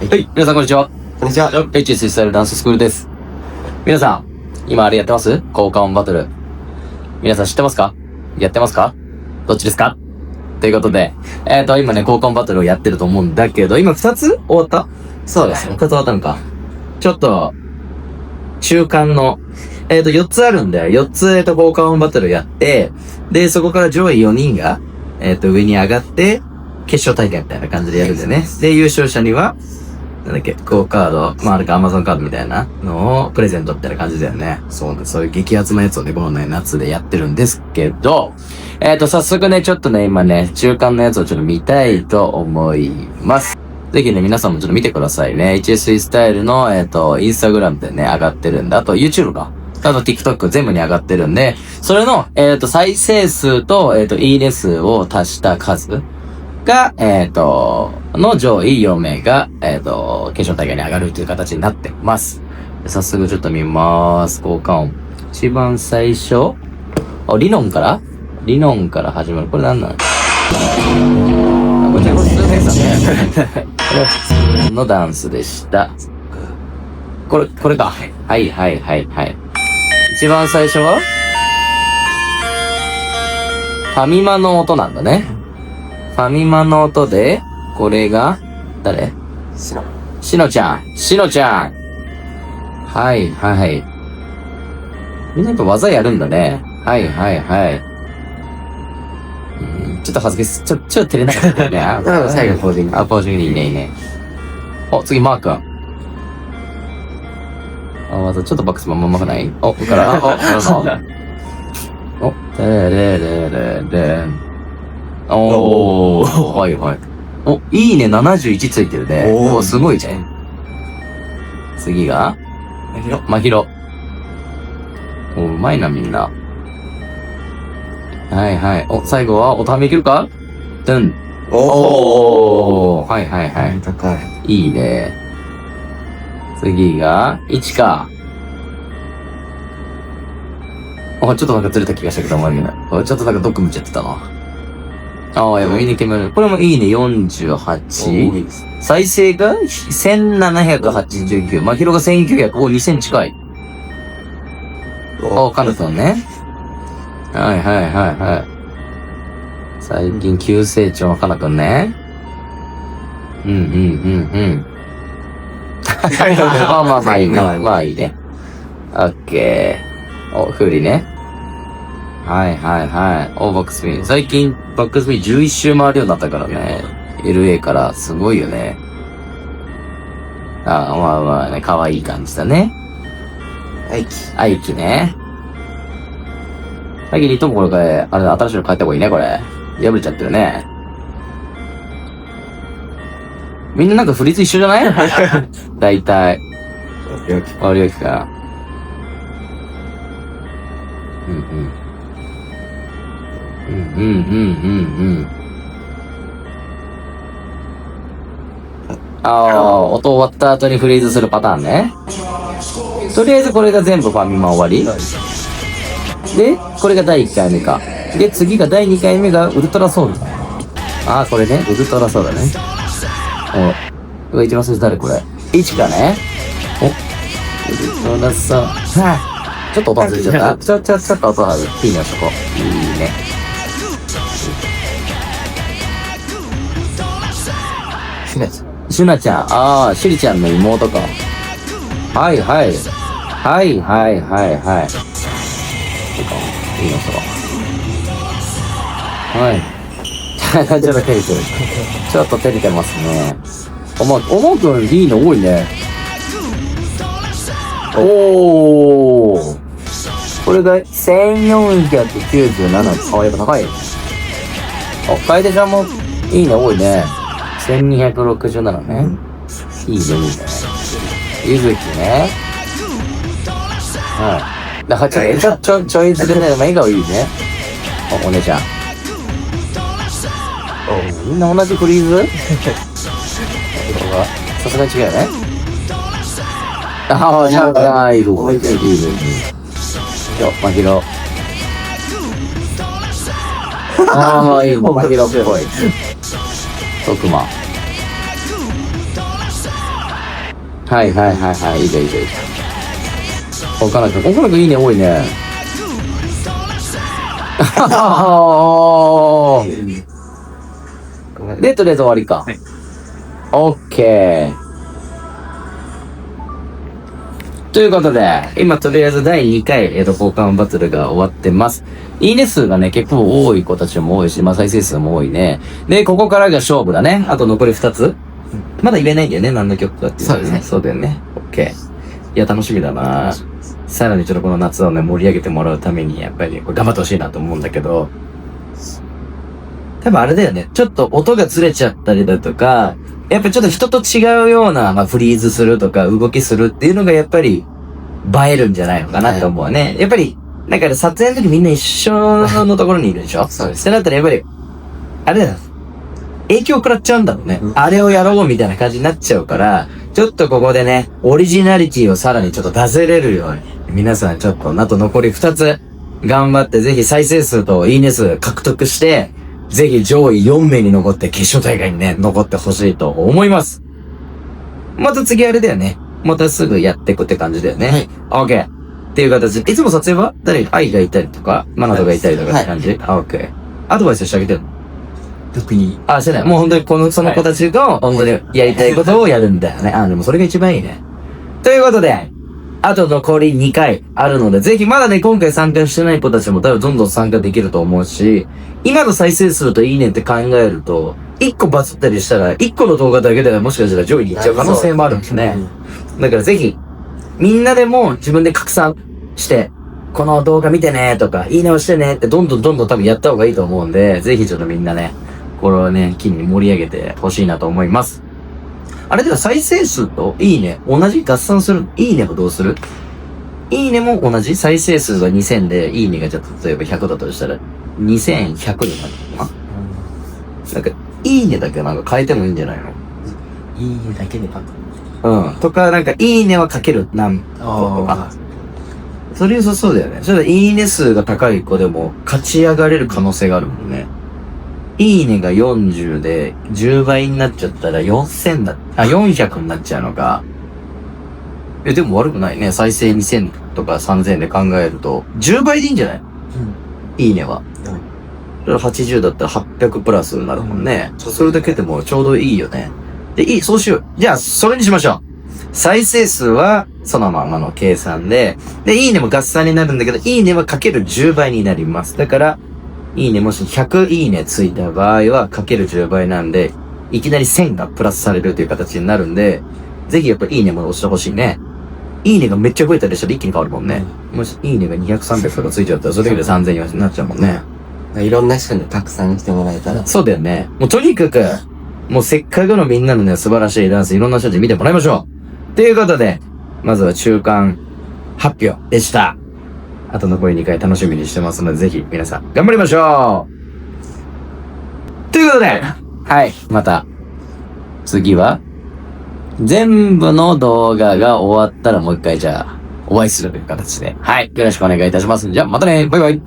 はい、皆さんこんにちは。こんにちは。HSC スタイルダンススクールです。皆さん、今あれやってます？効果音バトル。皆さん知ってますか？やってますか？どっちですか？ということで、今ね、効果音バトルをやってると思うんだけど、今2つ終わった？そうですね。2つ終わったのか。ちょっと、中間の、4つあるんで、4つ、効果音バトルやって、で、そこから上位4人が、上に上がって、決勝大会みたいな感じでやるんでね。で、優勝者には、なんだっけ、クオカード、まあ、あれか、アマゾンカードみたいなのをプレゼントみたいな感じだよね。そういう激アツなやつをね、このね、夏でやってるんですけど、早速ね、ちょっとね、今ね、中間のやつをちょっと見たいと思います。ぜひね、皆さんもちょっと見てくださいね。HSE スタイルの、インスタグラムでね、上がってるんで、あと YouTube か。あと TikTok 全部に上がってるんで、それの、再生数と、いいね数を足した数が、の上位4名が、決勝大会に上がるという形になってます。早速ちょっと見まーす。効果音。一番最初。リノンから始まる。これ何なの？こちらこれ普通のやつだね。これは普通のダンスでした。これか。はい。一番最初はファミマの音なんだね。ファミマの音で、これが、誰？しのちゃん。はい。みんなやっぱ技やるんだね。はい。ちょっと恥ずかしい。ちょっと照れなかったよね。最後ポージング。ポージングでいいね。お、次マー君。技ちょっとバックスもまくない？お、から、お、てれ。おー、はい。お、いいね、71ついてるね。おー、すごいね。次がまひろ。お、うまいな、みんな。はい。お、最後は、おためいけるか？ドン。おー、はい。高い。いいね。次が、1か。ちょっとなんかずれた気がしたけど、あんまりない。ちょっとなんかどっか向いちゃってたな。やっぱいいね決まる。これもいいね48。再生が1789。まひろが1900。お、2000近い。かなさんね。はい。最近急成長のかなくんね。うん。まあいいね。まあいいね。オッケー。お、フリね。はい。お、バックスピン。最近、バックスピン11周回るようになったからね。LA から、すごいよね。まあね、可愛い感じだね。アイキね。最近リトもこれかい、新しいの変えた方がいいね、これ。破れちゃってるね。みんななんかフリーズ一緒じゃないだいたい。りょうきか。音終わった後にフリーズするパターンね。とりあえずこれが全部ファミマ終わり。で、これが第1回目か。で、次が第2回目がウルトラソウル。これね、ウルトラソウルね。一番最初誰これ？ 1 かね。お、ウルトラソウル。ちょっと音外れちゃった。ちょっと音外れ。いいね、そこ。いいね。シュナちゃん。シュリちゃんの妹か。はい。いいの、そこ。はい。ちょっと照れてる。ちょっと照れてますね。おもくんいいの多いね。これが1497。やっぱ高い。楓ちゃんもいいね多いね。1267ね。いいね。ゆずきね。はい。ちょいずれね。笑顔いいね。お姉ちゃん。みんな同じフリーズ？さすがに違うよね。じゃあ、いいね。まひろ。いいまひろっぽい。徳間。はいはいはいはい。いいじゃんいいじゃんいいじゃん。岡野くんいいね多いね。で、とりあえず終わりか。はい。オッケー。ということで、今とりあえず第2回、交換バトルが終わってます。いいね数がね、結構多い子たちも多いし、まあ再生数も多いね。で、ここからが勝負だね。あと残り2つ。まだ言えないんだよね、何の曲かっていう。そうですね。そうだよね。オッケー。いや、楽しみだな。さらにちょっとこの夏をね、盛り上げてもらうために、やっぱりこれ頑張ってほしいなと思うんだけど、多分あれだよね。ちょっと音がずれちゃったりだとか、やっぱちょっと人と違うような、まあフリーズするとか動きするっていうのがやっぱり映えるんじゃないのかなと思うね。やっぱり、なんか撮影の時みんな一緒のところにいるでしょそうです。ってなったらやっぱり、あれだよ。影響食らっちゃうんだろうね。あれをやろうみたいな感じになっちゃうから、ちょっとここでね、オリジナリティをさらにちょっと出せれるように、皆さんちょっと、あと残り2つ、頑張ってぜひ再生数といいね数獲得して、ぜひ上位4名に残って決勝大会にね、残ってほしいと思います。また次あれだよね。またすぐやっていくって感じだよね。はい。OK。っていう形で、いつも撮影は愛がいたりとか、マナトがいたりとかって感じ、はい、OK。アドバイスしてあげてるの？特に。してない。もう本当にその子たちが、本当にやりたいことをやるんだよね。でもそれが一番いいね。ということで、あと残り2回あるので、ぜひまだね、今回参加してない子たちも多分どんどん参加できると思うし、今の再生数といいねって考えると、1個バズったりしたら、1個の動画だけではもしかしたら上位に行っちゃう可能性もあるんですね。だからぜひ、みんなでも自分で拡散して、この動画見てねとか、いいねをしてねってどんどん多分やった方がいいと思うんで、ぜひちょっとみんなね、これをね、機に盛り上げてほしいなと思います。あれでは再生数といいね、同じ合算する？いいねもどうする？いいねも同じ？再生数が2000で、いいねがじゃあ例えば100だとしたら、2100になるのかな？なんか、いいねだけなんか変えてもいいんじゃないの？いいねだけでパッと。とか、なんか、いいねはかける何個とか。それ良さそうだよね。それでいいね数が高い子でも勝ち上がれる可能性があるもんね。いいねが40で10倍になっちゃったら400になっちゃうのか。でも悪くないね。再生2000とか3000で考えると、10倍でいいんじゃない？いいねは。80だったら800プラスになるもんね。それだけでもちょうどいいよね。で、そうしよう。じゃあ、それにしましょう。再生数はそのままの計算で、いいねも合算になるんだけど、いいねはかける10倍になります。だから、いいねもし100いいねついた場合はかける10倍なんで、いきなり1000がプラスされるという形になるんで、ぜひやっぱいいねも押してほしいね。いいねがめっちゃ増えたりしたら一気に変わるもんね。もしいいねが200、300とかついちゃったらそれだけで3000になっちゃうもんね。いろんな人に拡散してもらえたら。そうだよね。もうとにかく、もうせっかくのみんなのね、素晴らしいダンスいろんな人たちに見てもらいましょう。ということで、まずは中間発表でした。あと残り2回楽しみにしてますので、ぜひ皆さん頑張りましょう。ということで、はい、また、次は、全部の動画が終わったらもう一回じゃあ、お会いするという形で、はい、よろしくお願いいたします。じゃあ、またね、バイバイ。